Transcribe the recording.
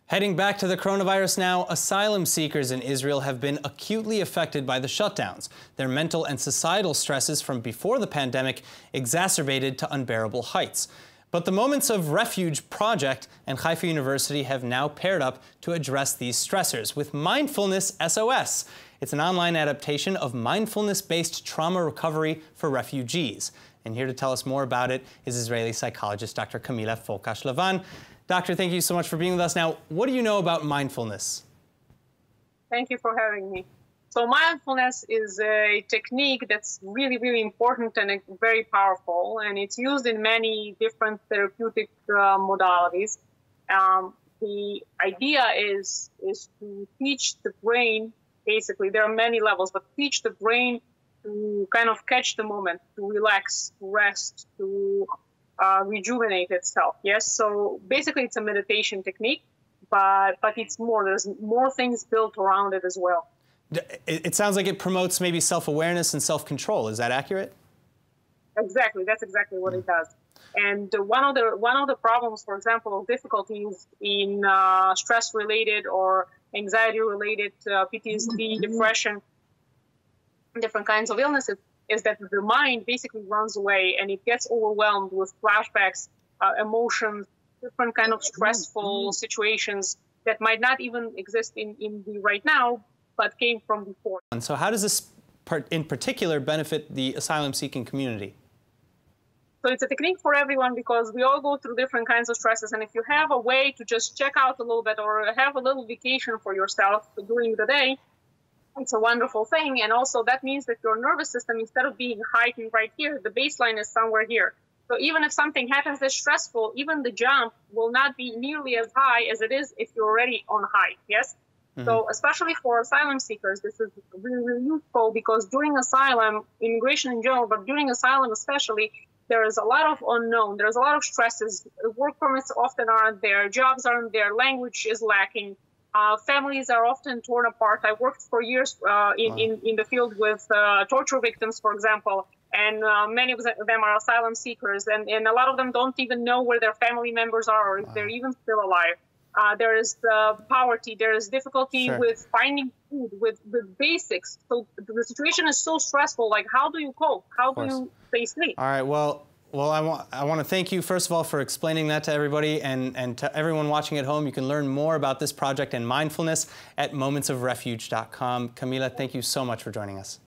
Heading back to the coronavirus now, asylum seekers in Israel have been acutely affected by the shutdowns. Their mental and societal stresses from before the pandemic exacerbated to unbearable heights. But the Moments of Refuge project and Haifa University have now paired up to address these stressors with Mindfulness SOS. It's an online adaptation of mindfulness-based trauma recovery for refugees. And here to tell us more about it is Israeli psychologist Dr. Kamila Forkosh Lavan. Doctor, thank you so much for being with us. Now, what do you know about mindfulness? Thank you for having me. So mindfulness is a technique that's really, really important and very powerful, and it's used in many different therapeutic modalities. The idea is to teach the brain, basically, there are many levels, but teach the brain to kind of catch the moment, to relax, to rest, to rejuvenate itself. Yes, so basically it's a meditation technique, but it's more. There's more things built around it as well. It sounds like it promotes maybe self-awareness and self-control. Is that accurate? Exactly. That's exactly what it does. And one of the problems, for example, difficulties in stress-related or anxiety-related PTSD, depression, different kinds of illnesses, is that the mind basically runs away and it gets overwhelmed with flashbacks, emotions, different kind of stressful situations that might not even exist in the right now, but came from before. And so how does this in particular benefit the asylum-seeking community? So it's a technique for everyone because we all go through different kinds of stresses. And if you have a way to just check out a little bit or have a little vacation for yourself during the day, it's a wonderful thing. And also that means that your nervous system, instead of being heightened right here, the baseline is somewhere here. So even if something happens that's stressful, even the jump will not be nearly as high as it is if you're already on high, yes? So especially for asylum seekers, this is really, really useful because during asylum, immigration in general, but during asylum especially, there is a lot of unknown. There's a lot of stresses. Work permits often aren't there. Jobs aren't there. Language is lacking. Families are often torn apart. I worked for years in the field with torture victims, for example, and many of them are asylum seekers, and a lot of them don't even know where their family members are or if they're even still alive. There is poverty, there is difficulty with finding food, with basics. So the situation is so stressful, like how do you cope? How do you stay safe? All right, well, I want to thank you, first of all, for explaining that to everybody and to everyone watching at home. You can learn more about this project and mindfulness at momentsofrefuge.com. Kamila, thank you so much for joining us.